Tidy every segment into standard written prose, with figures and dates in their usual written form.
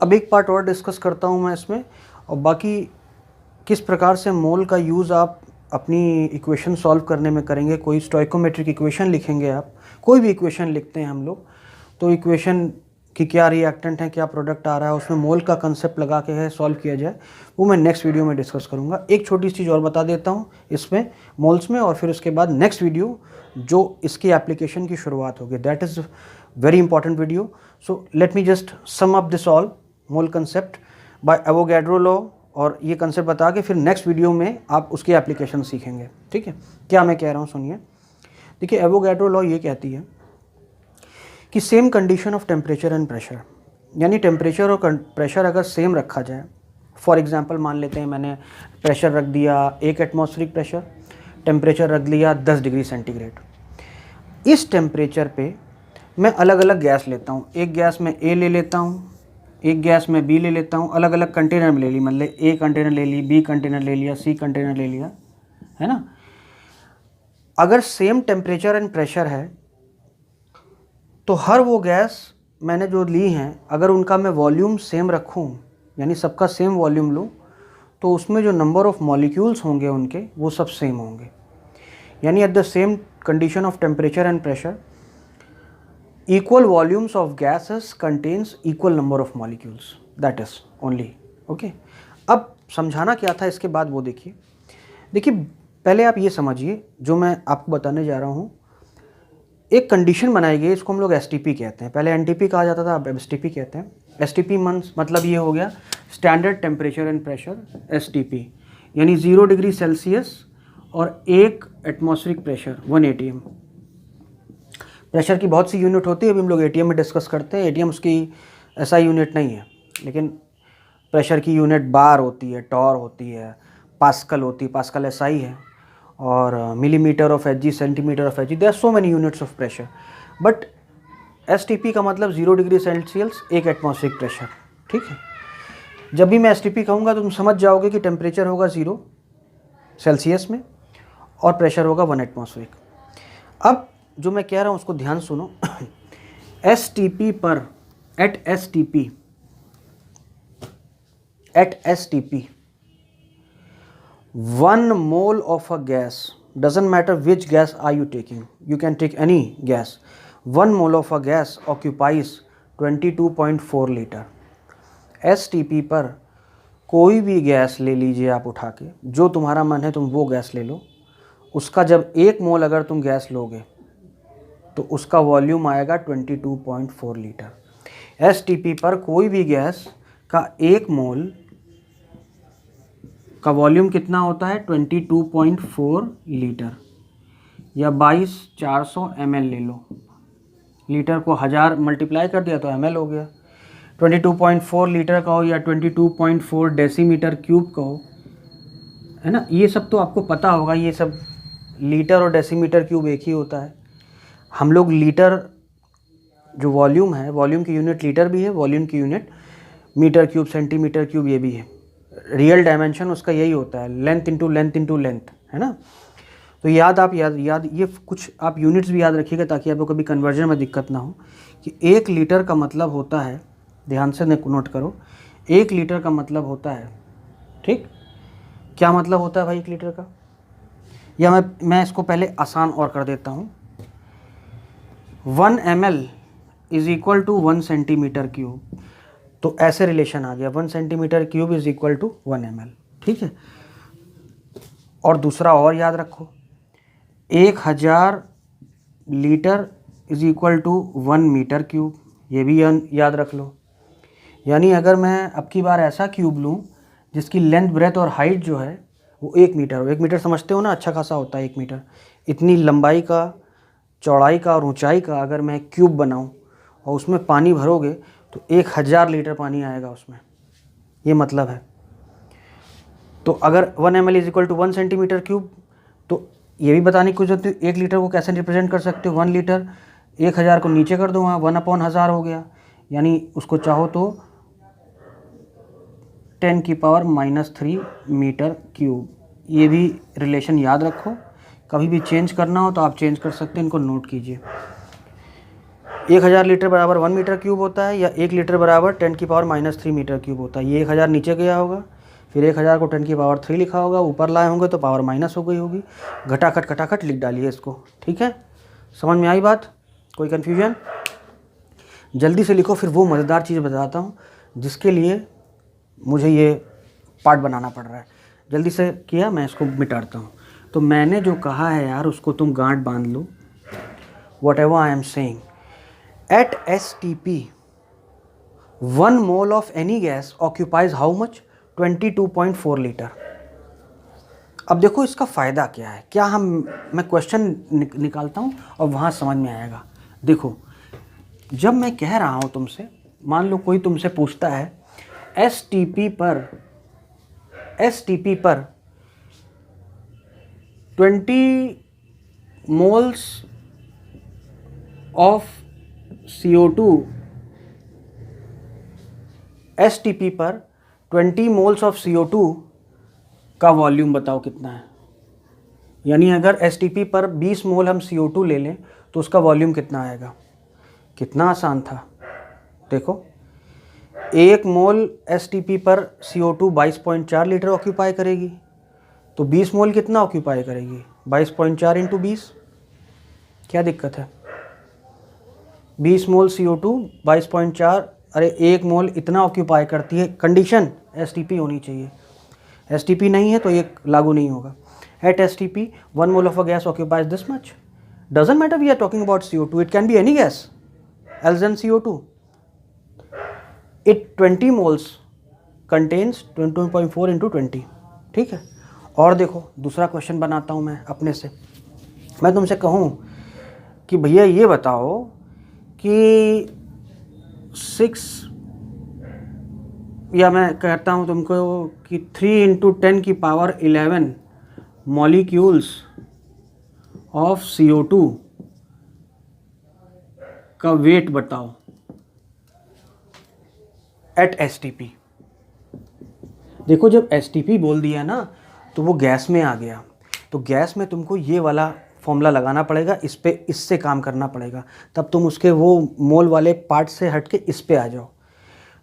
अब एक पार्ट और डिस्कस करता हूँ मैं इसमें, और बाकी किस प्रकार से मोल का यूज़ आप अपनी इक्वेशन सॉल्व करने में करेंगे। कोई स्टोइकोमेट्रिक इक्वेशन लिखेंगे आप, कोई भी इक्वेशन लिखते हैं हम लोग, तो इक्वेशन कि क्या रिएक्टेंट है, क्या प्रोडक्ट आ रहा है, उसमें मोल का कंसेप्ट लगा के है सॉल्व किया जाए, वो मैं नेक्स्ट वीडियो में डिस्कस करूँगा। एक छोटी सी चीज़ और बता देता हूँ इसमें मोल्स में, और फिर उसके बाद नेक्स्ट वीडियो जो इसकी एप्लीकेशन की शुरुआत होगी, that is very important video. So let me just sum up this all mole concept by Avogadro law, और ये कंसेप्ट बता के फिर नेक्स्ट वीडियो में आप उसकी एप्लीकेशन सीखेंगे। ठीक है, क्या मैं कह रहा हूँ सुनिए। देखिए, एवोगैड्रो लॉ ये कहती है कि same condition of temperature and pressure, यानी टेम्परेचर और प्रेशर अगर सेम रखा जाए, फॉर एग्जांपल मान लेते हैं मैंने प्रेशर रख दिया 1 एटमॉस्फेरिक प्रेशर, टेम्परेचर रख लिया 10 डिग्री सेंटीग्रेड। इस टेम्परेचर पे मैं अलग अलग गैस लेता हूँ, एक गैस में ए ले लेता हूँ, एक गैस में बी ले लेता हूँ, अलग अलग कंटेनर में ले ली, मतलब ए कंटेनर ले ली, बी कंटेनर ले लिया, सी कंटेनर ले लिया, है ना। अगर सेम टेम्परेचर एंड प्रेशर है तो हर वो गैस मैंने जो ली हैं, अगर उनका मैं वॉल्यूम सेम रखूं, यानी सबका सेम वॉल्यूम लूं, तो उसमें जो नंबर ऑफ मॉलिक्यूल्स होंगे उनके, वो सब सेम होंगे। यानी at the same condition of temperature and pressure, equal volumes of gases contains equal number of molecules, that is only okay। अब समझाना क्या था इसके बाद वो देखिए। पहले आप ये समझिए जो मैं आपको बताने जा रहा हूँ, एक कंडीशन बनाई गई, इसको हम लोग एसटीपी कहते हैं। पहले एनटीपी कहा जाता था, अब एसटीपी कहते हैं। एसटीपी मतलब ये हो गया standard temperature and pressure, STP, यानी 0 डिग्री सेल्सियस और 1 एटमॉस्फेरिक प्रेशर 1 एटीएम। प्रेशर की बहुत सी यूनिट होती है, अभी हम लोग एटीएम में डिस्कस करते हैं। एटीएम उसकी ऐसा यूनिट नहीं है, लेकिन प्रेशर की यूनिट बार होती है, टॉर होती है, पास्कल होती है, पास्कल एसआई है, और millimetre of HG, centimetre of HG, there are so many units of pressure. But STP का मतलब 0 डिग्री सेल्सियस 1 एटमॉस्फेरिक प्रेशर। ठीक है, जब भी मैं एसटीपी कहूँगा तो तुम समझ जाओगे कि टेम्परेचर होगा 0 सेल्सियस में और प्रेशर होगा 1 एटमॉस्फेरिक। अब जो मैं कह रहा हूँ उसको ध्यान सुनो। एसटीपी पर, eight STP 1 mole of a gas, doesn't matter which gas are you taking, you can take any gas, 1 mole of a gas occupies 22.4 litre. STP पर कोई भी गैस ले लीजिए आप उठा के, जो तुम्हारा मन है तुम वो गैस ले लो, उसका जब 1 मोल अगर तुम गैस लोगे तो उसका वॉल्यूम आएगा 22.4 लीटर। एसटीपी पर कोई भी गैस का 1 मोल का वॉल्यूम कितना होता है? 22.4 लीटर, या 22,400 ml ले लो। लीटर को 1000 मल्टीप्लाई कर दिया तो ml हो गया। 22.4 लीटर का हो या 22.4 डेसीमीटर क्यूब का हो, है ना। ये सब तो आपको पता होगा, ये सब लीटर और डेसीमीटर क्यूब एक ही होता है। हम लोग लीटर जो वॉल्यूम है, वॉल्यूम की यूनिट लीटर भी है, वॉल्यूम की unit metre cube, centimetre cube ये भी है। रियल डायमेंशन उसका यही होता है, length into length into length, है ना। तो याद ये कुछ आप यूनिट्स भी याद रखिएगा ताकि आपको कभी कन्वर्जन में दिक्कत ना हो कि 1 लीटर का मतलब होता है, ध्यान से नोट करो, 1 लीटर का मतलब होता है, ठीक, क्या मतलब होता है भाई 1 लीटर का? या मैं इसको पहले आसान और कर देता हूँ। 1 ml is equal to 1 centimetre cube, तो ऐसे रिलेशन आ गया, 1 centimetre cube is equal to 1 ml, ठीक है। और दूसरा और याद रखो, 1000 litre is equal to 1 metre cube, ये भी याद रख लो। यानी अगर मैं अब की बार ऐसा क्यूब लूँ जिसकी लेंथ, ब्रेथ और हाइट जो है वो 1 मीटर हो, 1 मीटर समझते हो ना, अच्छा खासा होता है 1 मीटर, इतनी लंबाई का, चौड़ाई का और ऊंचाई का अगर मैं क्यूब बनाऊं और उसमें पानी भरोगे तो 1000 लीटर पानी आएगा उसमें, ये मतलब है। तो अगर 1 ml is equal to 1 centimetre cube, तो ये भी बताने की जरूरत है 1 लीटर को कैसे रिप्रेजेंट कर सकते हो। 1 लीटर 1000 को नीचे कर दो, वहाँ 1/1000 हो गया, यानी उसको चाहो तो 10⁻³ मीटर क्यूब। ये भी रिलेशन याद रखो, कभी भी चेंज करना हो तो आप चेंज कर सकते हैं, इनको नोट कीजिए। 1000 लीटर बराबर 1 मीटर क्यूब होता है, या 1 लीटर बराबर 10⁻³ मीटर क्यूब होता है। ये 1000 नीचे गया होगा, फिर 1000 को 10⁻³ लिखा होगा, ऊपर लाए होंगे तो पावर माइनस हो गई होगी। घटाखट लिख डालिए इसको, ठीक है। समझ में आई बात? कोई कन्फ्यूजन? जल्दी से लिखो, फिर वो मज़ेदार चीज़ बताता हूँ जिसके लिए मुझे ये पार्ट बनाना पड़ रहा है। जल्दी से किया, मैं इसको मिटाता हूँ। तो मैंने जो कहा है यार, उसको तुम गांठ बांध लो। Whatever I am saying, at STP 1 mole of any gas occupies how much? 22.4 litre. अब देखो इसका फ़ायदा क्या है, क्या मैं क्वेश्चन निकालता हूँ और वहाँ समझ में आएगा। देखो, जब मैं कह रहा हूँ तुमसे, मान लो कोई तुमसे पूछता है STP पर 20 moles ऑफ CO2, STP पर 20 मोल्स ऑफ CO2 का वॉल्यूम बताओ कितना है। यानी अगर STP पर 20 मोल हम CO2 ले लें तो उसका वॉल्यूम कितना आएगा। कितना आसान था। देखो, 1 मोल STP पर CO2 22.4 लीटर ऑक्यूपाई करेगी, तो 20 मोल कितना ऑक्यूपाई करेगी? 22.4 इंटू 20। क्या दिक्कत है? 20 मोल CO2 22.4, अरे 1 मोल इतना ऑक्यूपाई करती है। कंडीशन STP होनी चाहिए, STP नहीं है तो ये लागू नहीं होगा। At STP 1 mole of a gas occupies this much. Doesn't matter we are talking about CO2, it can be any gas else than CO2। It 20 moles contains 22.4 into 20, ठीक है। और देखो, दूसरा क्वेश्चन बनाता हूँ मैं अपने से। मैं तुमसे कहूँ कि भैया ये बताओ कि 6, या मैं कहता हूँ तुमको कि 3 इंटू 10 की पावर 11 मॉलिक्यूल्स ऑफ CO2 का वेट बताओ एट STP। देखो, जब STP बोल दिया ना तो वो गैस में आ गया, तो गैस में तुमको ये वाला फॉर्मूला लगाना पड़ेगा, इस पे इससे काम करना पड़ेगा, तब तुम उसके वो मोल वाले पार्ट से हट के इस पे आ जाओ।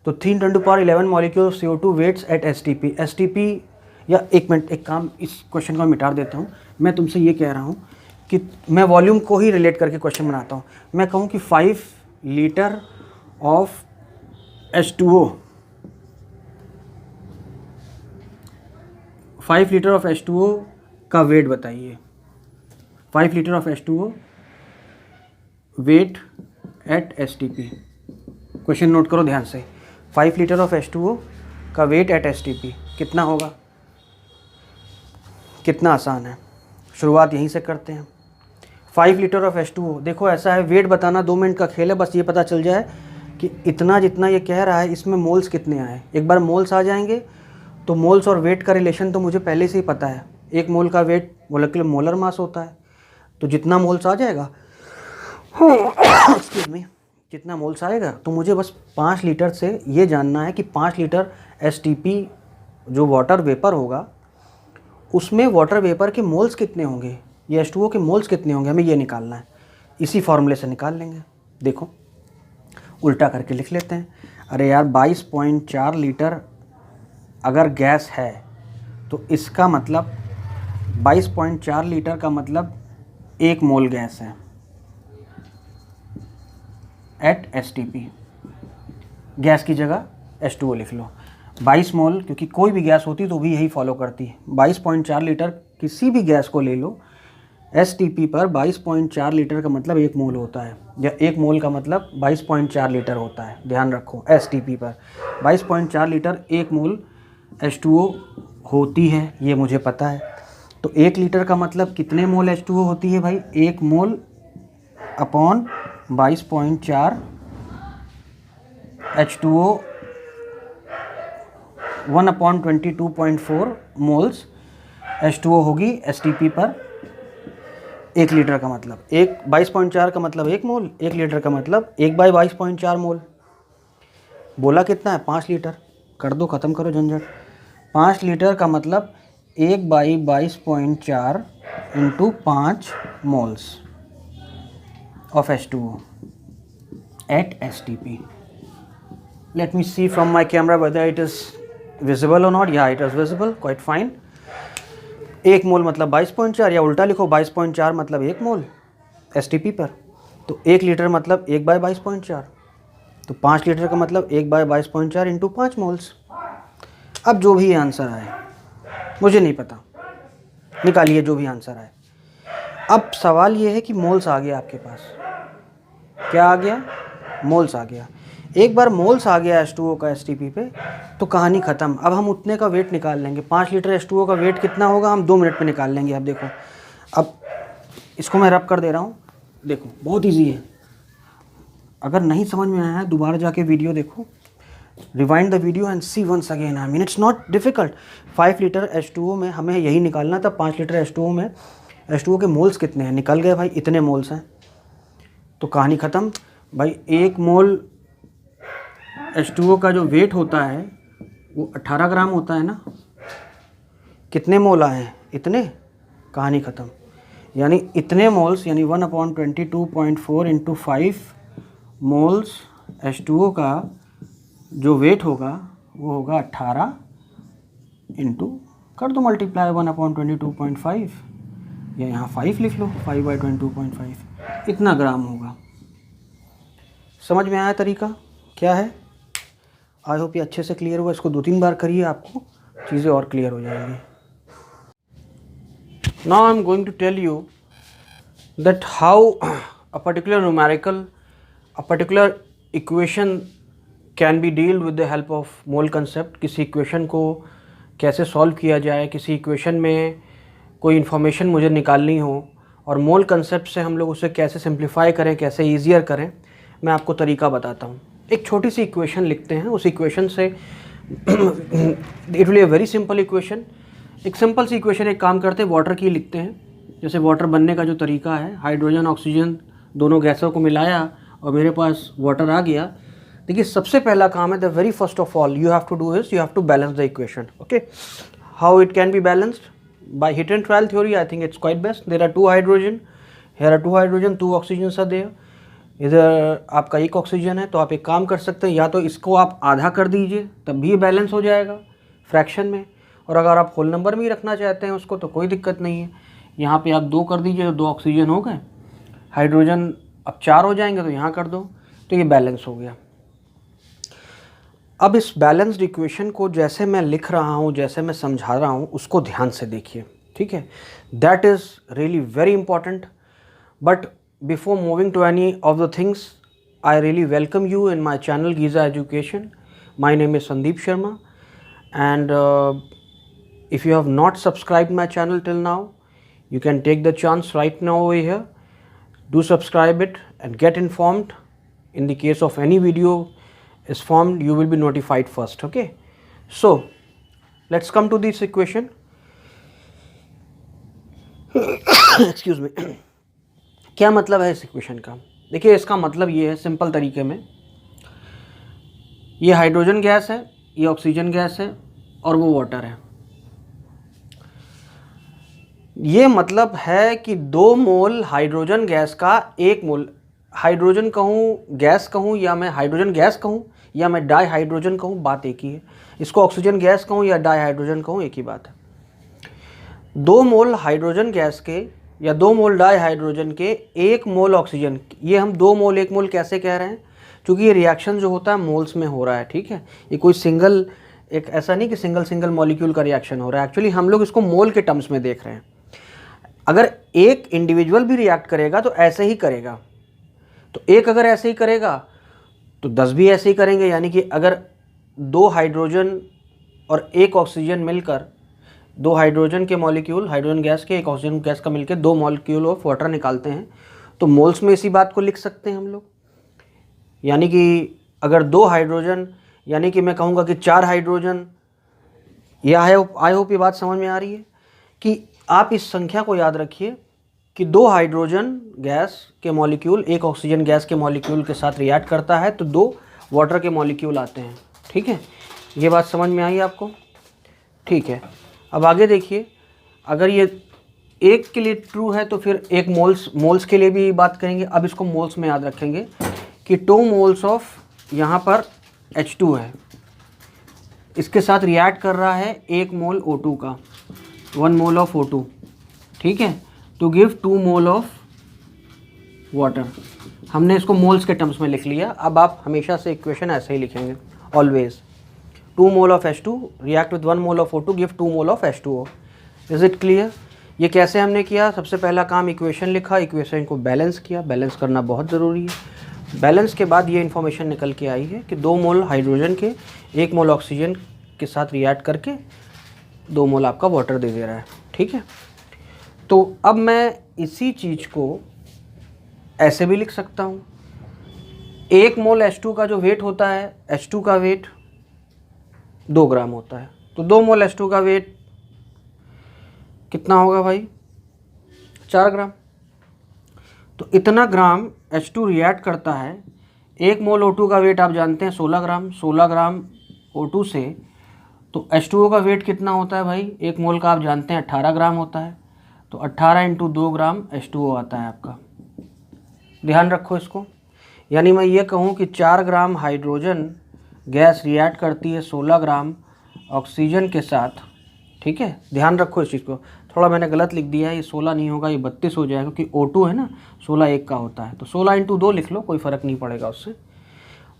तो 3 × 10⁻11 molecule CO2 weights eight STP। या एक मिनट, एक काम, इस क्वेश्चन को मिटा देता हूँ। मैं तुमसे ये कह रहा हूँ कि मैं वॉल्यूम को ही रिलेट करके क्वेश्चन बनाता हूँ। मैं कहूँ कि 5 litre of H2O, 5 litre of H2O का वेट बताइए। 5 litre of H2O weight at STP। Question note करो ध्यान से। 5 लीटर ऑफ H2O का वेट एट STP कितना होगा? कितना आसान है, शुरुआत यहीं से करते हैं। 5 लीटर ऑफ H2O, देखो ऐसा है, वेट बताना 2 मिनट का खेल है, बस ये पता चल जाए कि इतना जितना ये कह रहा है इसमें मोल्स कितने आए। एक बार मोल्स आ जाएंगे तो मोल्स और वेट का रिलेशन तो मुझे पहले से ही पता है। 1 मोल का वेट मोलेक्युलर मोलर मास होता है, तो जितना मोल्स आ जाएगा एक्सक्यूज मी, जितना मोल्स आएगा, तो मुझे बस 5 लीटर से ये जानना है कि 5 लीटर STP जो वाटर वेपर होगा उसमें वाटर वेपर के मोल्स कितने होंगे, ये H2O के मोल्स कितने होंगे, हमें ये निकालना है। इसी फॉर्मूले से निकाल लेंगे। देखो, उल्टा करके लिख लेते हैं। अरे यार, 22.4 लीटर अगर गैस है तो इसका मतलब 22.4 लीटर का मतलब 1 मोल गैस है एट STP। गैस की जगह H2O लिख लो। 22 मोल, क्योंकि कोई भी गैस होती तो भी यही फॉलो करती है। 22.4 लीटर किसी भी गैस को ले लो, STP पर 22.4 लीटर का मतलब 1 मोल होता है, या 1 मोल का मतलब 22.4 लीटर होता है। ध्यान रखो, STP पर 22.4 लीटर 1 मोल H2O होती है, ये मुझे पता है। तो 1 लीटर का मतलब कितने मोल H2O होती है भाई? 1 mole upon 22.4 H2O 1/22.4 moles H2O होगी STP पर 1 लीटर का मतलब। 22.4 का मतलब 1 मोल, 1 लीटर का मतलब 1/22.4 मोल। बोला कितना है? 5 लीटर। कर दो, ख़त्म करो झंझट। 5 लीटर का मतलब 1/22.4 into 5 moles of H2O। at STP. Let me see from my camera whether it is visible or not. Yeah, it is visible, quite fine. 1 मोल मतलब 22.4, या उल्टा लिखो 22.4 मतलब 1 मोल STP पर, तो 1 लीटर मतलब 1 बाय 22.4, तो 5 लीटर का मतलब 1 बाय 22.4 इंटू 5 मोल्स। अब जो भी आंसर आए, मुझे नहीं पता, निकालिए जो भी आंसर आए। अब सवाल ये है कि मोल्स आ गया आपके पास, क्या आ गया? मोल्स आ गया। एक बार मोल्स आ गया H2O का STP पे तो कहानी ख़त्म। अब हम उतने का वेट निकाल लेंगे। 5 लीटर H2O का वेट कितना होगा हम 2 मिनट में निकाल लेंगे। अब देखो, अब इसको मैं रब कर दे रहा हूँ, देखो बहुत इजी है। अगर नहीं समझ में आया है दोबारा जाके वीडियो देखो, rewind the video and see once again. I mean it's not difficult. 5 litre H2O में हमें यही निकालना था। 5 लीटर H2O में H2O के मोल्स कितने हैं, निकल गए भाई, इतने मोल्स हैं, तो कहानी ख़त्म भाई। 1 मोल H2O का जो वेट होता है वो 18 ग्राम होता है ना। कितने मोल आए हैं? इतने, कहानी ख़त्म। यानी इतने मोल्स, यानी 1/22.4 इंटू 5 मोल्स H2O का जो वेट होगा वो होगा 18 इंटू, कर दो मल्टीप्लाई 1/22.5, या यहाँ 5 लिख लो, 5/22.5, इतना ग्राम होगा। समझ में आया तरीका क्या है? आई होप ये अच्छे से क्लियर हुआ। इसको 2-3 बार करिए, आपको चीज़ें और क्लियर हो जाएंगी। Now I am going to tell you that how a particular numerical, a particular equation can be deal with the help of mole concept. किसी इक्वेशन को कैसे सॉल्व किया जाए, किसी इक्वेशन में कोई इन्फॉर्मेशन मुझे निकालनी हो और मोल कंसेप्ट से हम लोग उसे कैसे सिंप्लीफाई करें, कैसे ईजियर करें, मैं आपको तरीका बताता हूँ। एक छोटी सी इक्वेशन लिखते हैं, उस इक्वेशन से it will be a very simple equation. एक सिंपल सी इक्वेशन, एक काम करते हैं, वाटर की लिखते हैं। जैसे वाटर बनने का जो तरीका है, हाइड्रोजन ऑक्सीजन दोनों गैसों को मिलाया और मेरे पास वाटर आ गया। देखिए सबसे पहला काम है, the very first of all you have to do is you have to balance the equation. Okay, how it can be balanced? By hit and trial theory, I think it's quite best. There are 2 hydrogen, here are 2 hydrogen, 2 oxygen are there. इधर आपका 1 oxygen है, तो आप एक काम कर सकते हैं, या तो इसको आप आधा कर दीजिए तब भी ये बैलेंस हो जाएगा फ्रैक्शन में, और अगर आप होल नंबर में ही रखना चाहते हैं उसको तो कोई दिक्कत नहीं है। यहाँ पे आप 2 कर दीजिए तो 2 ऑक्सीजन हो गए, हाइड्रोजन अब 4 हो जाएंगे तो यहाँ कर दो, तो ये बैलेंस हो गया। अब इस बैलेंस्ड इक्वेशन को जैसे मैं लिख रहा हूँ, जैसे मैं समझा रहा हूँ, उसको ध्यान से देखिए, ठीक है? That is really very important. But before moving to any of the things, I really welcome you in my channel Giza Education. My name is Sandeep Sharma, and if you have not subscribed my channel till now, you can take the chance right now over here. Do subscribe it and get informed. In the case of any video is formed, you will be notified first. Okay, so let's come to this equation. Excuse me. क्या मतलब है इस equation का? देखिए इसका मतलब ये है सिंपल तरीके में, ये हाइड्रोजन गैस है, ये ऑक्सीजन गैस है और वो वाटर है। ये मतलब है कि 2 मोल हाइड्रोजन गैस का 1 मोल, हाइड्रोजन कहूँ, गैस कहूँ, या मैं हाइड्रोजन गैस कहूँ या मैं डाई हाइड्रोजन कहूँ, बात एक ही है। इसको ऑक्सीजन गैस कहूँ या डाई हाइड्रोजन कहूँ, एक ही बात है। 2 मोल हाइड्रोजन गैस के या 2 मोल डाई हाइड्रोजन के 1 मोल ऑक्सीजन, ये हम 2 मोल 1 मोल कैसे कह रहे हैं? क्योंकि ये रिएक्शन जो होता है मोल्स में हो रहा है, ठीक है? ये कोई सिंगल, एक ऐसा नहीं कि सिंगल मॉलिक्यूल का रिएक्शन हो रहा है। एक्चुअली हम लोग इसको मोल के टर्म्स में देख रहे हैं। अगर एक इंडिविजुअल भी रिएक्ट करेगा तो ऐसे ही करेगा, तो एक अगर ऐसे ही करेगा तो 10 भी ऐसे ही करेंगे। यानी कि अगर 2 हाइड्रोजन और 1 ऑक्सीजन मिलकर, 2 हाइड्रोजन के मॉलिक्यूल, हाइड्रोजन गैस के 1 ऑक्सीजन गैस का मिलकर 2 मॉलिक्यूल ऑफ वाटर निकालते हैं, तो मोल्स में इसी बात को लिख सकते हैं हम लोग। यानी कि अगर 2 हाइड्रोजन, यानी कि मैं कहूँगा कि 4 हाइड्रोजन, यह है, आई होप ये बात समझ में आ रही है कि आप इस संख्या को याद रखिए कि 2 हाइड्रोजन गैस के मॉलिक्यूल 1 ऑक्सीजन गैस के मॉलिक्यूल के साथ रिएक्ट करता है तो 2 वाटर के मॉलिक्यूल आते हैं, ठीक है? ये बात समझ में आई आपको? ठीक है, अब आगे देखिए, अगर ये 1 के लिए ट्रू है तो फिर एक मोल्स के लिए भी बात करेंगे। अब इसको मोल्स में याद रखेंगे कि 2 मोल्स ऑफ यहाँ पर H2 है, इसके साथ रिएक्ट कर रहा है 1 मोल O2 का, 1 मोल ऑफ O2, ठीक है, to give 2 mole of water. हमने इसको मोल्स के टर्म्स में लिख लिया। अब आप हमेशा से इक्वेशन ऐसे ही लिखेंगे, always 2 mole of H2 react with 1 mole of O2 give 2 mole of H2O। Is it clear? ये कैसे हमने किया? सबसे पहला काम इक्वेशन लिखा, इक्वेशन को बैलेंस किया, बैलेंस करना बहुत ज़रूरी है। बैलेंस के बाद ये इन्फॉर्मेशन निकल के आई है कि 2 मोल हाइड्रोजन के 1 मोल ऑक्सीजन के साथ रिएक्ट करके 2 मोल आपका वाटर दे दे रहा है, ठीक है। तो अब मैं इसी चीज़ को ऐसे भी लिख सकता हूँ, 1 मोल H2 का जो वेट होता है, H2 का वेट 2 ग्राम होता है, तो 2 मोल H2 का वेट कितना होगा भाई? 4 ग्राम। तो इतना ग्राम H2 रिएक्ट करता है। 1 मोल O2 का वेट आप जानते हैं 16 ग्राम, 16 ग्राम O2 से तो H2O का वेट कितना होता है भाई? 1 मोल का आप जानते हैं 18 ग्राम होता है, तो 18 इंटू 2 ग्राम H2O आता है आपका। ध्यान रखो इसको, यानी मैं ये कहूँ कि 4 ग्राम हाइड्रोजन गैस रिएक्ट करती है 16 ग्राम ऑक्सीजन के साथ, ठीक है। ध्यान रखो इस चीज़ को, थोड़ा मैंने गलत लिख दिया है, ये 16 नहीं होगा, ये 32 हो जाएगा, क्योंकि O2 है ना, 16 1 का होता है, तो 16 इंटू 2 लिख लो, कोई फ़र्क नहीं पड़ेगा उससे।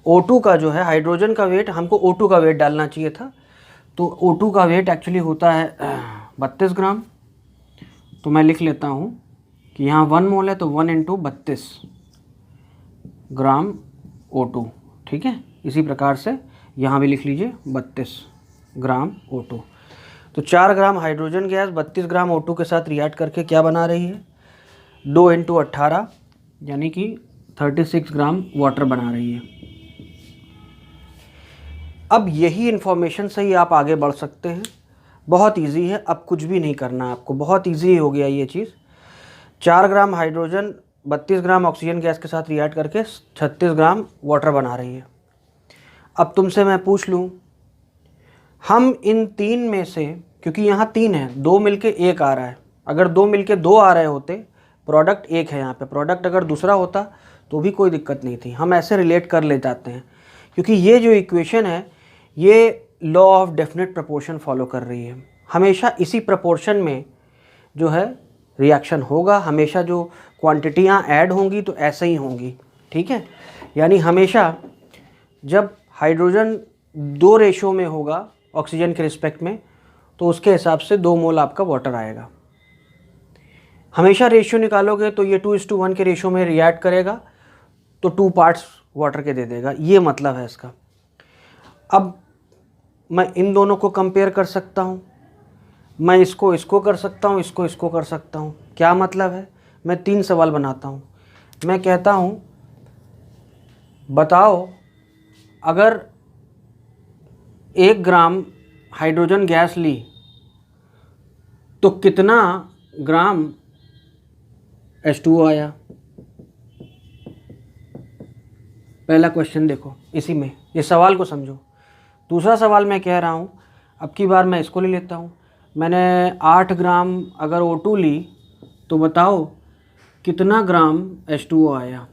O2 का जो है हाइड्रोजन का वेट, हमको O2 का वेट डालना चाहिए था, तो O2 का वेट एक्चुअली होता है 32 ग्राम। तो मैं लिख लेता हूँ कि यहाँ 1 मोल है तो 1 इंटू 32 ग्राम O2, ठीक है। इसी प्रकार से यहाँ भी लिख लीजिए 32 ग्राम O2। तो 4 ग्राम हाइड्रोजन गैस 32 ग्राम O2 के साथ रिएक्ट करके क्या बना रही है? 2 इंटू 18 यानी कि 36 ग्राम वाटर बना रही है। अब यही इन्फॉर्मेशन से ही आप आगे बढ़ सकते हैं, बहुत इजी है, अब कुछ भी नहीं करना आपको, बहुत इजी हो गया ये चीज़। 4 gram hydrogen 32 gram oxygen gas के साथ रिएक्ट करके 36 ग्राम वाटर बना रही है। अब तुमसे मैं पूछ लूँ, हम इन 3 में से, क्योंकि यहाँ 3 है, 2 मिलके 1 आ रहा है, अगर 2 मिलके 2 आ रहे होते, प्रोडक्ट 1 है यहाँ पे, प्रोडक्ट अगर दूसरा होता तो भी कोई दिक्कत नहीं थी, हम ऐसे रिलेट कर ले जाते हैं, क्योंकि ये जो इक्वेशन है ये law of definite proportion follow कर रही है। हमेशा इसी प्रपोर्शन में जो है रिएक्शन होगा, हमेशा जो क्वांटिटियाँ ऐड होंगी तो ऐसे ही होंगी, ठीक है। यानी हमेशा जब हाइड्रोजन 2 रेशो में होगा ऑक्सीजन के रिस्पेक्ट में, तो उसके हिसाब से 2 मोल आपका वाटर आएगा। हमेशा रेशियो निकालोगे तो ये 2:1 के रेशियो में रिएक्ट करेगा, तो 2 पार्ट्स वाटर के दे देगा, ये मतलब है इसका। अब मैं इन दोनों को कंपेयर कर सकता हूँ, मैं इसको कर सकता हूँ, इसको कर सकता हूँ। क्या मतलब है? मैं 3 सवाल बनाता हूँ। मैं कहता हूँ बताओ, अगर 1 ग्राम हाइड्रोजन गैस ली तो कितना ग्राम H2O आया? पहला क्वेश्चन देखो, इसी में ये सवाल को समझो। दूसरा सवाल मैं कह रहा हूँ, अब की बार मैं इसको ले लेता हूँ, मैंने 8 ग्राम अगर O2 ली तो बताओ कितना ग्राम H2O आया?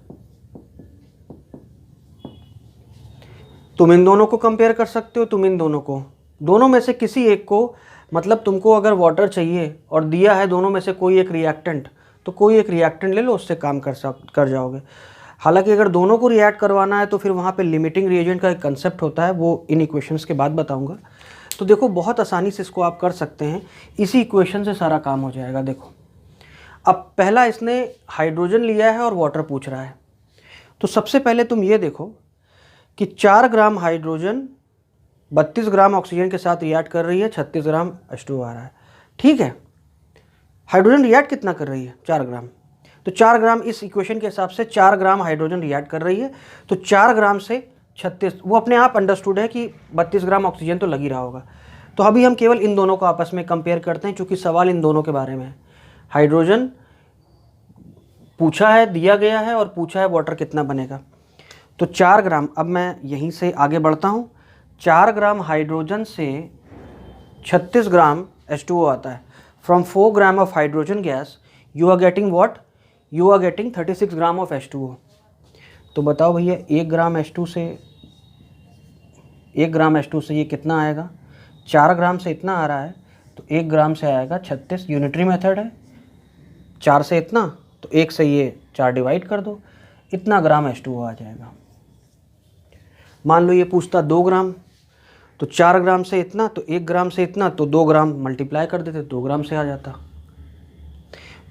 तुम इन दोनों को कंपेयर कर सकते हो, तुम इन दोनों में से किसी एक को, मतलब तुमको अगर वाटर चाहिए और दिया है दोनों में से कोई एक रिएक्टेंट, तो कोई एक रिएक्टेंट ले लो, उससे काम कर जाओगे। हालांकि अगर दोनों को रिएक्ट करवाना है तो फिर वहाँ पे लिमिटिंग रिएजेंट का एक कंसेप्ट होता है, वो इन इक्वेशंस के बाद बताऊंगा। तो देखो बहुत आसानी से इसको आप कर सकते हैं, इसी इक्वेशन से सारा काम हो जाएगा। देखो अब पहला इसने हाइड्रोजन लिया है और वाटर पूछ रहा है, तो सबसे पहले तुम ये देखो कि 4 ग्राम हाइड्रोजन 32 ग्राम ऑक्सीजन के साथ रिएक्ट कर रही है, 36 ग्राम H2O आ रहा है, ठीक है। हाइड्रोजन रिएक्ट कितना कर रही है? 4 ग्राम। तो 4 ग्राम इस इक्वेशन के हिसाब से 4 ग्राम हाइड्रोजन रिएक्ट कर रही है, तो 4 ग्राम से 36, वो अपने आप अंडरस्टूड है कि 32 ग्राम ऑक्सीजन तो लग ही रहा होगा। तो अभी हम केवल इन दोनों को आपस में कंपेयर करते हैं, क्योंकि सवाल इन दोनों के बारे में है। हाइड्रोजन पूछा है, दिया गया है, और पूछा है वाटर कितना बनेगा। तो 4 ग्राम, अब मैं यहीं से आगे बढ़ता हूँ, 4 ग्राम हाइड्रोजन से 36 ग्राम H2O आता है। From 4 gram of hydrogen gas you are getting what? You are getting 36 gram of H2O। तो बताओ भैया 1 ग्राम H2 से 1 ग्राम H2 से ये कितना आएगा, 4 ग्राम से इतना आ रहा है, तो 1 ग्राम से आएगा 36। यूनिटरी मेथड है, 4 से इतना, तो 1 से ये 4 डिवाइड कर दो, इतना ग्राम H2O आ जाएगा। मान लो ये पूछता 2 ग्राम, तो 4 ग्राम से इतना, तो 1 ग्राम से इतना, तो 2 ग्राम मल्टीप्लाई कर देते, 2 ग्राम से आ जाता।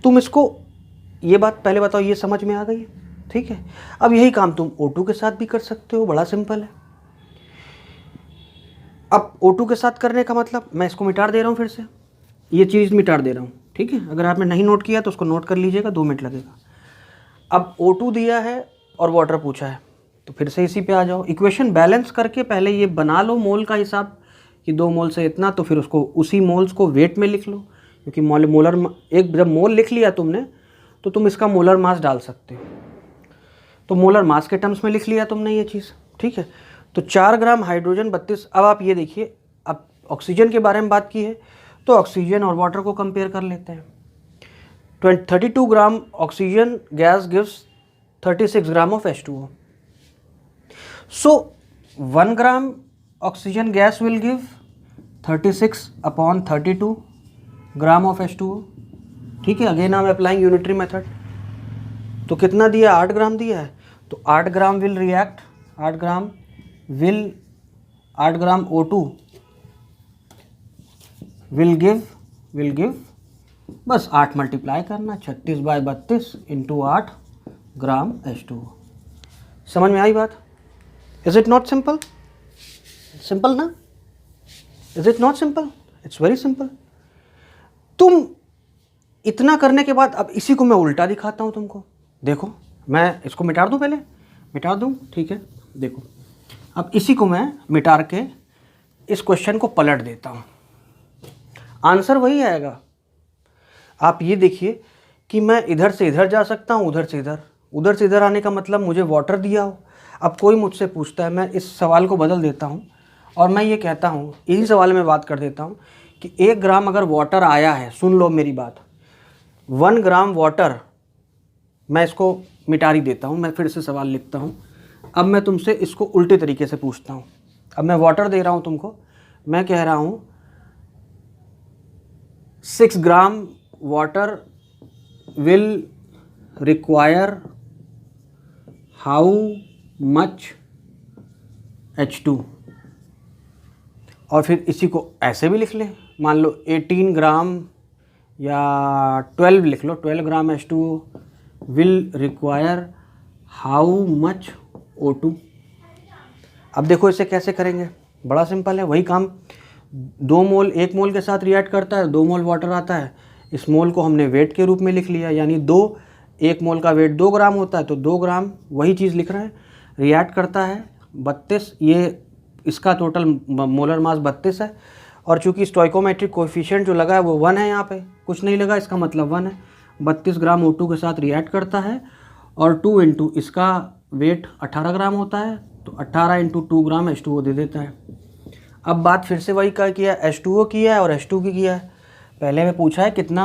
तुम इसको, ये बात पहले बताओ, ये समझ में आ गई? ठीक है। अब यही काम तुम O2 के साथ भी कर सकते हो, बड़ा सिंपल है। अब O2 के साथ करने का मतलब, मैं इसको मिटा दे रहा हूँ, फिर से ये चीज़ मिटा दे रहा हूँ, ठीक है। अगर आपने नहीं नोट किया तो उसको नोट कर लीजिएगा, 2 मिनट लगेगा। अब O2 दिया है और वाटर पूछा है, तो फिर से इसी पे आ जाओ। इक्वेशन बैलेंस करके पहले ये बना लो मोल का हिसाब कि 2 मोल से इतना, तो फिर उसको उसी मोल्स को वेट में लिख लो, क्योंकि मोलर एक जब मोल लिख लिया तुमने तो तुम इसका मोलर मास डाल सकते हो। तो मोलर मास के टर्म्स में लिख लिया तुमने ये चीज़, ठीक है। तो 4 ग्राम हाइड्रोजन 32। अब आप ये देखिए, अब ऑक्सीजन के बारे में बात की है तो ऑक्सीजन और वाटर को कंपेयर कर लेते हैं। 32 gram oxygen gas gives 36 gram of H2O. So 1 gram oxygen gas will give 36/32 gram of H2O, ठीक है। Again I am applying unitary method. तो कितना दिया, 8 ग्राम दिया है, तो 8 gram will react, 8 gram O2 will give बस 8 मल्टीप्लाई करना, 36/32 इंटू 8 ग्राम H2O। समझ में आई बात? Is it not simple? Simple ना? Is it not simple? It's very simple. तुम इतना करने के बाद अब इसी को मैं उल्टा दिखाता हूँ तुमको। देखो, मैं इसको मिटा दूँ, पहले मिटा दूँ, ठीक है। देखो, अब इसी को मैं मिटा के इस क्वेश्चन को पलट देता हूँ, आंसर वही आएगा। आप ये देखिए कि मैं इधर से इधर जा सकता हूँ, उधर से इधर आने का मतलब मुझे वाटर दिया हो। अब कोई मुझसे पूछता है, मैं इस सवाल को बदल देता हूँ और मैं ये कहता हूँ, इसी सवाल में बात कर देता हूँ कि 1 ग्राम अगर वाटर आया है, सुन लो मेरी बात, 1 ग्राम वाटर, मैं इसको मिटारी देता हूँ, मैं फिर से सवाल लिखता हूँ। अब मैं तुमसे इसको उल्टे तरीके से पूछता हूँ। अब मैं वाटर दे रहा हूँ तुमको, मैं कह रहा हूँ 6 gram water will require how much H2, और फिर इसी को ऐसे भी लिख लें, मान लो 18 ग्राम या 12 लिख लो, 12 ग्राम H2O will require how much O2। अब देखो इसे कैसे करेंगे, बड़ा सिंपल है, वही काम। 2 मोल 1 मोल के साथ रिएक्ट करता है, 2 मोल वाटर आता है, इस मोल को हमने वेट के रूप में लिख लिया, यानी 1 मोल का वेट 2 ग्राम होता है, तो 2 ग्राम वही चीज़ लिख रहे हैं। रिएक्ट करता है 32, ये इसका टोटल मोलर मास 32 है, और चूंकि स्टोइकोमेट्रिक कोएफिशिएंट जो लगा है वो 1 है, यहाँ पे कुछ नहीं लगा, इसका मतलब 1 है। 32 ग्राम O2 के साथ रिएक्ट करता है, और 2 इंटू इसका वेट 18 ग्राम होता है, तो 18 इंटू 2 ग्राम H2O दे देता है। अब बात फिर से वही का किया, H2O किया है और H2 की किया है। पहले में पूछा है कितना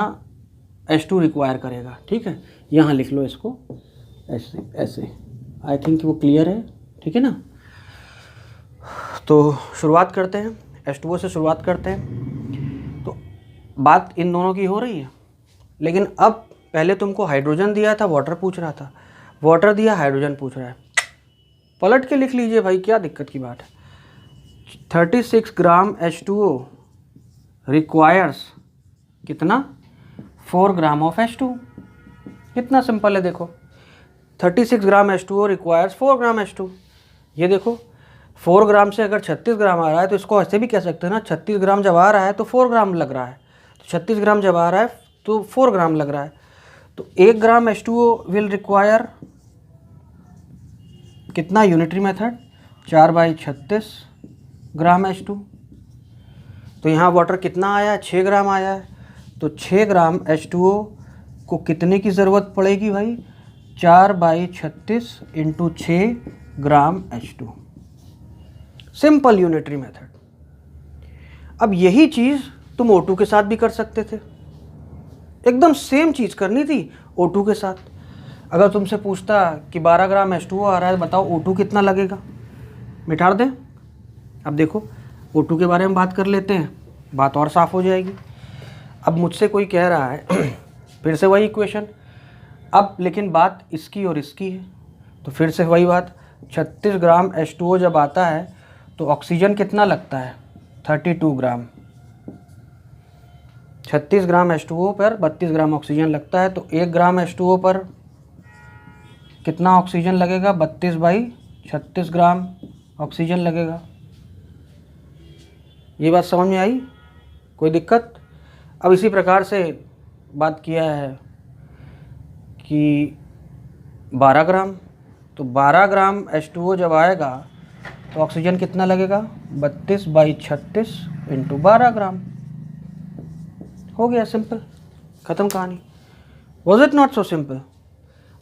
H2 रिक्वायर करेगा, ठीक है। यहाँ लिख लो इसको ऐसे, आई थिंक वो क्लियर है, ठीक है ना। तो शुरुआत करते हैं, H2O से शुरुआत करते हैं। तो बात इन दोनों की हो रही है, लेकिन अब पहले तुमको हाइड्रोजन दिया था, वाटर पूछ रहा था, वाटर दिया, हाइड्रोजन पूछ रहा है, पलट के लिख लीजिए भाई, क्या दिक्कत की बात है। 36 ग्राम H2O रिक्वायर्स कितना, 4 ग्राम ऑफ H2। कितना सिंपल है, देखो 36 ग्राम H2O रिक्वायर्स 4 ग्राम H2। ये देखो 4 ग्राम से अगर 36 ग्राम आ रहा है तो इसको ऐसे भी कह सकते हैं ना, 36 ग्राम जब आ रहा है तो 4 ग्राम लग रहा है, तो 36 ग्राम जब आ रहा है तो 4 ग्राम लग रहा है। तो 1 ग्राम H2O विल रिक्वायर कितना, यूनिटरी मेथड 4/36 ग्राम H2। तो यहाँ वाटर कितना आया, 6 ग्राम आया है, तो 6 ग्राम H2O को कितने की ज़रूरत पड़ेगी भाई, 4/36 इंटू 6 ग्राम H2। Simple unitary method. अब यही चीज़ तुम O2 के साथ भी कर सकते थे, एकदम सेम चीज़ करनी थी O2 के साथ। अगर तुमसे पूछता कि 12 ग्राम H2O आ रहा है, बताओ O2 कितना लगेगा, मिटा दें। अब देखो O2 के बारे में बात कर लेते हैं, बात और साफ़ हो जाएगी। अब मुझसे कोई कह रहा है फिर से वही इक्वेशन, अब लेकिन बात इसकी और इसकी है, तो फिर से वही बात, 36 ग्राम H2O जब आता है तो ऑक्सीजन कितना लगता है, 32 ग्राम। 36 ग्राम H2O पर 32 ग्राम ऑक्सीजन लगता है, तो 1 ग्राम H2O पर कितना ऑक्सीजन लगेगा, 32/36 ग्राम ऑक्सीजन लगेगा। ये बात समझ में आई, कोई दिक्कत? अब इसी प्रकार से बात किया है कि 12 ग्राम, तो 12 ग्राम H2O जब आएगा तो ऑक्सीजन कितना लगेगा, 32/36 इंटू 12 ग्राम। हो गया, सिंपल, ख़त्म कहानी। Was it not so simple?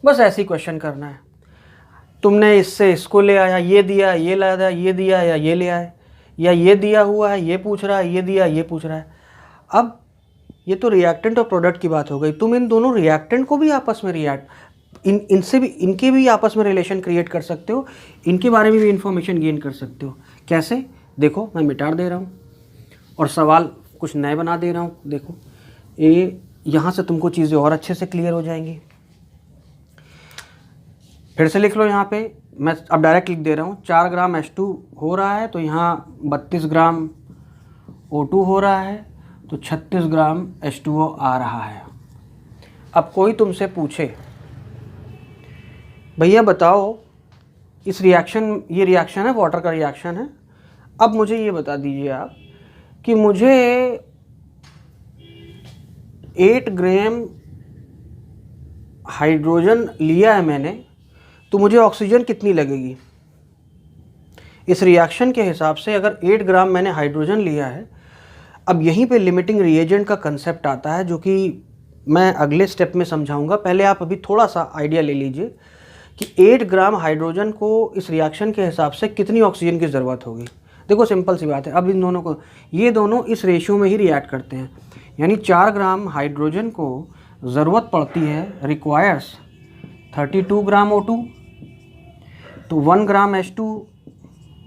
बस ऐसे ही क्वेश्चन करना है। तुमने इससे इसको ले आया, ये दिया, ये लाया, ये दिया या ये ले आए, या ये दिया हुआ है, ये पूछ रहा है, ये दिया, ये पूछ रहा है। अब ये तो रिएक्टेंट और प्रोडक्ट की बात हो गई। तुम इन दोनों रिएक्टेंट को भी आपस में इनसे भी, इनके भी आपस में रिलेशन क्रिएट कर सकते हो, इनके बारे में भी इंफॉर्मेशन गेन कर सकते हो। कैसे? देखो, मैं मिटा दे रहा हूँ और सवाल कुछ नए बना दे रहा हूँ। देखो, ये यहाँ से तुमको चीज़ें और अच्छे से क्लियर हो जाएंगी। फिर से लिख लो यहाँ पे, मैं अब डायरेक्ट लिख दे रहा हूँ। 4 ग्राम H2 हो रहा है तो यहाँ 32 ग्राम O2 हो रहा है, तो 36 ग्राम H2O आ रहा है। अब कोई तुमसे पूछे, भैया बताओ इस रिएक्शन, ये रिएक्शन है, वाटर का रिएक्शन है, अब मुझे ये बता दीजिए आप कि मुझे 8 ग्राम हाइड्रोजन लिया है मैंने, तो मुझे ऑक्सीजन कितनी लगेगी। इस रिएक्शन के हिसाब से अगर 8 ग्राम मैंने हाइड्रोजन लिया है, अब यहीं पे लिमिटिंग रिएजेंट का कंसेप्ट आता है, जो कि मैं अगले स्टेप में समझाऊंगा। पहले आप अभी थोड़ा सा आइडिया ले लीजिए कि 8 ग्राम हाइड्रोजन को इस रिएक्शन के हिसाब से कितनी ऑक्सीजन की ज़रूरत होगी। देखो, सिंपल सी बात है। अब इन दोनों को, ये दोनों इस रेशियो में ही रिएक्ट करते हैं, यानी 4 ग्राम हाइड्रोजन को ज़रूरत पड़ती है, रिक्वायर्स 32 ग्राम O2, तो 1 ग्राम H2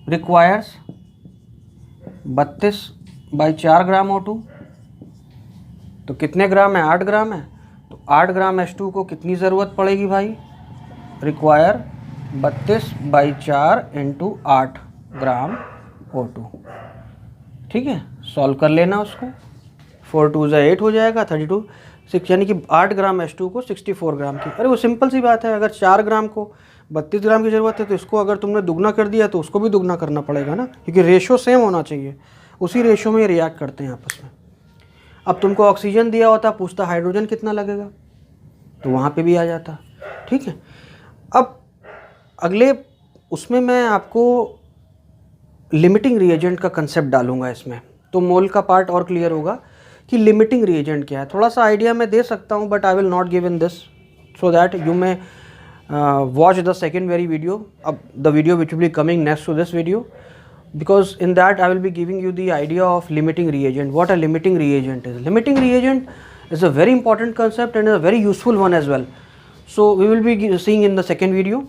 रिक्वायर्स 32/4 ग्राम O2, तो कितने ग्राम है, 8 ग्राम है, तो 8 ग्राम H2 को कितनी ज़रूरत पड़ेगी भाई, रिक्वायर 32/4 इंटू 8 ग्राम O2। ठीक है, सॉल्व कर लेना उसको, 4 2 8 हो जाएगा, 32 6, यानी कि 8 ग्राम H2 को 64 ग्राम की। अरे वो सिंपल सी बात है, अगर 4 ग्राम को 32 ग्राम की ज़रूरत है तो इसको अगर तुमने दुगना कर दिया तो उसको भी दुगना करना पड़ेगा ना, क्योंकि रेशो सेम होना चाहिए, उसी रेशो में रिएक्ट करते हैं आपस में। अब तुमको ऑक्सीजन दिया होता, पूछता हाइड्रोजन कितना लगेगा, तो वहाँ पे भी आ जाता। ठीक है, अब अगले उसमें मैं आपको लिमिटिंग रिएजेंट का कंसेप्ट डालूंगा इसमें, तो मोल का पार्ट और क्लियर होगा कि लिमिटिंग रिएजेंट क्या है। थोड़ा सा आइडिया मैं दे सकता हूँ, but I will not give in this, so that you may watch the second very video, the video which will be coming next to this video, because in that I will be giving you the idea of limiting reagent, what a limiting reagent is. Limiting reagent is a very important concept and a very useful one as well. So we will be seeing in the second video.